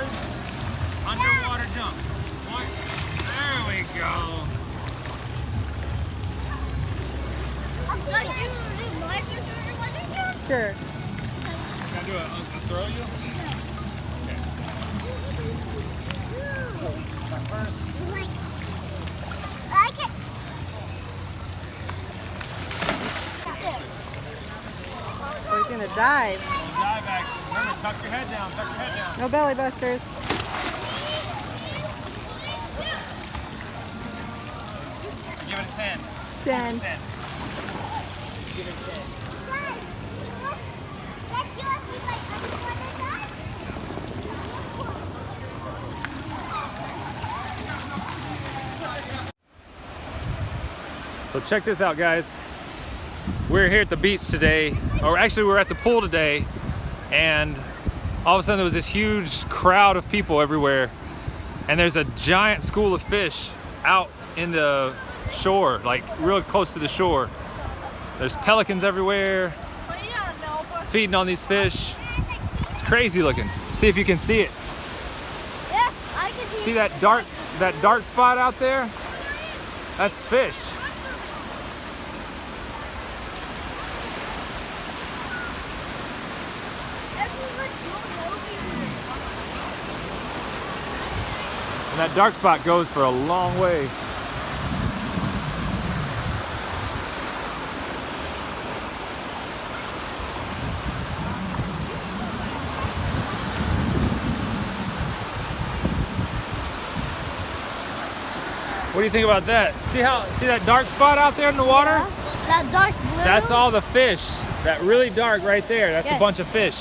first underwater jump. One. There we go. Sure. Can I do a throw you? Okay. First. Oh, he's gonna dive. Dive action. Remember, tuck your head down. Tuck your head down. No belly busters. Give it a 10. 10. 10. Give it a 10. So check this out, guys. We're here at the beach today, or actually we're at the pool today, and all of a sudden there was this huge crowd of people everywhere, and there's a giant school of fish out in the shore, like real close to the shore. There's pelicans everywhere feeding on these fish. It's crazy looking. See if you can see it. Yeah, I can see See that dark spot out there? That's fish. And that dark spot goes for a long way. What do you think about that? See that dark spot out there in the water? Yeah. That dark blue. That's all the fish. That really dark right there. That's a bunch of fish.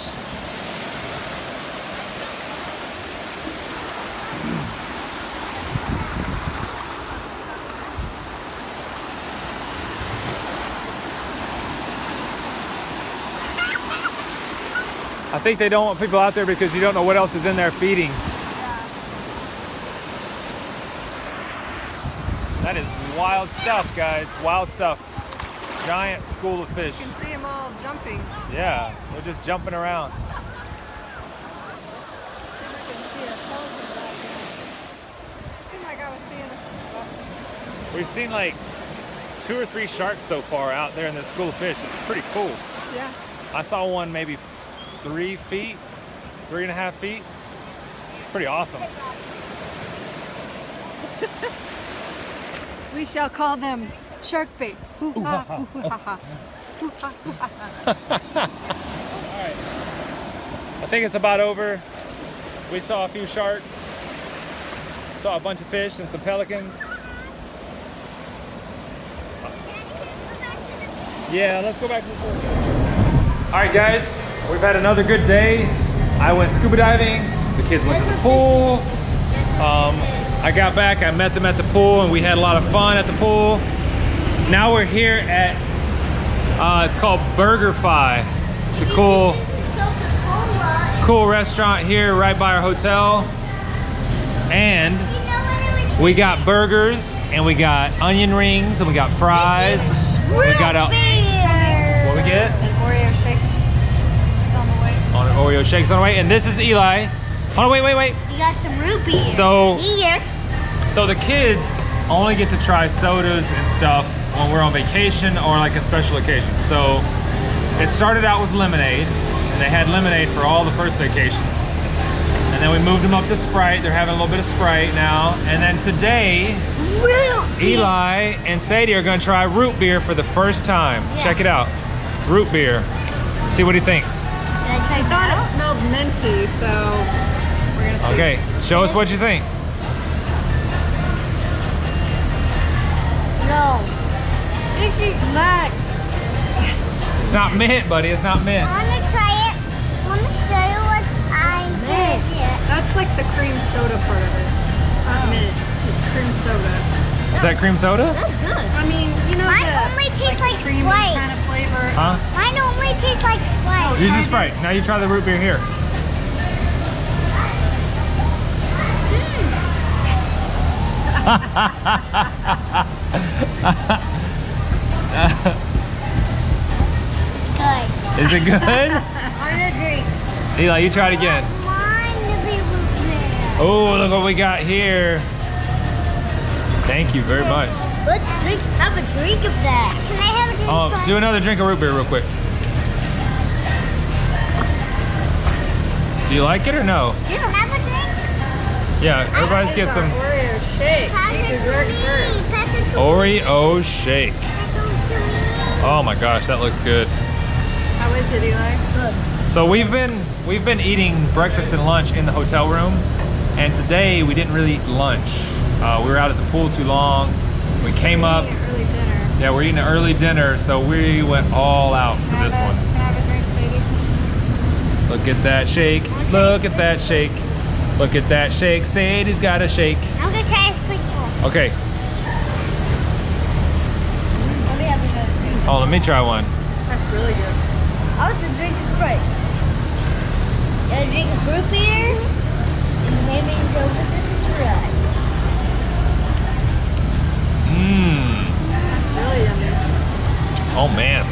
I think they don't want people out there because you don't know what else is in there feeding. That is wild stuff, guys. Wild stuff. Giant school of fish. You can see them all jumping. Yeah, they're just jumping around. We've seen like 2 or 3 sharks so far out there in this school of fish. It's pretty cool. Yeah. I saw one maybe 3 feet, 3.5 feet. It's pretty awesome. We shall call them shark bait. Hoo-ha, hoo-ha-ha. Alright. I think it's about over. We saw a few sharks. Saw a bunch of fish and some pelicans. Yeah, let's go back to the pool. Alright guys, we've had another good day. I went scuba diving. The kids went to the pool. I got back, I met them at the pool, and we had a lot of fun at the pool. Now we're here at, it's called BurgerFi. It's a cool restaurant here right by our hotel. And we got burgers, and we got onion rings, and we got fries. We got a, what we get? An Oreo shake. It's on the way. On an Oreo shake's on the way. And this is Eli. Hold on, wait. You got some root beer. So the kids only get to try sodas and stuff when we're on vacation or like a special occasion. So it started out with lemonade, and they had lemonade for all the first vacations. And then we moved them up to Sprite. They're having a little bit of Sprite now. And then today, Eli and Sadie are gonna try root beer for the first time. Yeah. Check it out, root beer. See what he thinks. I thought it smelled minty, so we're gonna see. Okay, show us what you think. No. This is bad. It's not mint, buddy, it's not mint. I want to try it. I want to show you what I did. That's like the cream soda part of it. It's not mint. It's cream soda. Is that cream soda? That's good. I mean, you know, Mine only tastes like creamy Sprite. kind of flavor. Huh? Mine only tastes like Sprite. Use Try the Sprite. this. Now you try the root beer here. Good. Is it good? On a drink. Eli, you try it again. Mine to be root beer. Oh, look what we got here. Thank you very much. Let's have a drink of that. Can I have a drink? Do another drink of root beer real quick. Do you like it or no? You don't have a drink? Yeah, everybody's get some Oreo shake. Pass You it can to work me. first. Pass it to me. Oreo shake. Pass it to me. Oh my gosh, that looks good. How is it, Eli? Look. So we've been eating breakfast and lunch in the hotel room, and today we didn't really eat lunch. We were out at the pool too long. We came up. Eating an early dinner. Yeah, we're eating an early dinner, so we went all out for this one. Can I have a drink, Sadie? Look at that shake. Look at that shake. Look at that shake. Sadie's got a shake. I'm gonna try a sprinkle. Okay. Let me have another drink. Oh, let me try one. That's really good. I want to drink a Sprite. Gonna drink a fruit beer and maybe go with the Sprite. Mmm. That's really yummy. Oh man.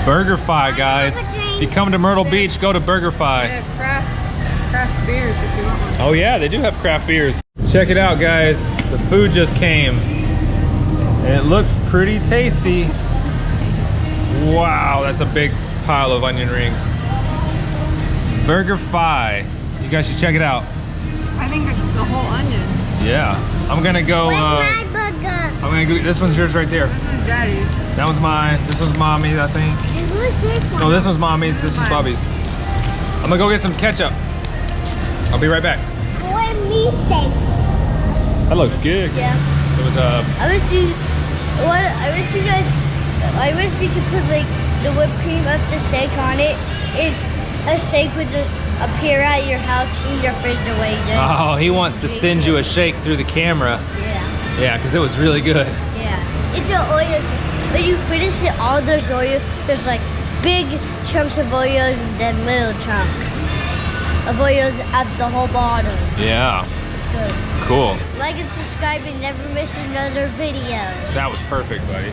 BurgerFi, guys. If you come to Myrtle Beach, go to They BurgerFi. have craft beers if you want one. Oh yeah, they do have craft beers. Check it out, guys. The food just came. And it looks pretty tasty. Wow, that's a big pile of onion rings. BurgerFi. You guys should check it out. I think it's the whole onion. Yeah. I'm gonna go, Where's my burger? I'm gonna go, this one's yours right there. This is Daddy's. That one's mine. This one's mommy's, I think. And who's this one? No, this one's mommy's, this one's Bobby's. I'm gonna go get some ketchup. I'll be right back. Boy, me steak. That looks good. Yeah. It was I wish you could put like the whipped cream of the shake on it. A shake would just appear at your house in your refrigerator. oh, he wants to send you a shake through the camera. Yeah, Yeah, because it was really good. yeah. It's an Oreo shake. When you finish it, all those Oreos, there's like big chunks of Oreos and then little chunks of Oreos at the whole bottom. Yeah, It's good. cool. Like and subscribe and never miss another video. That was perfect, buddy.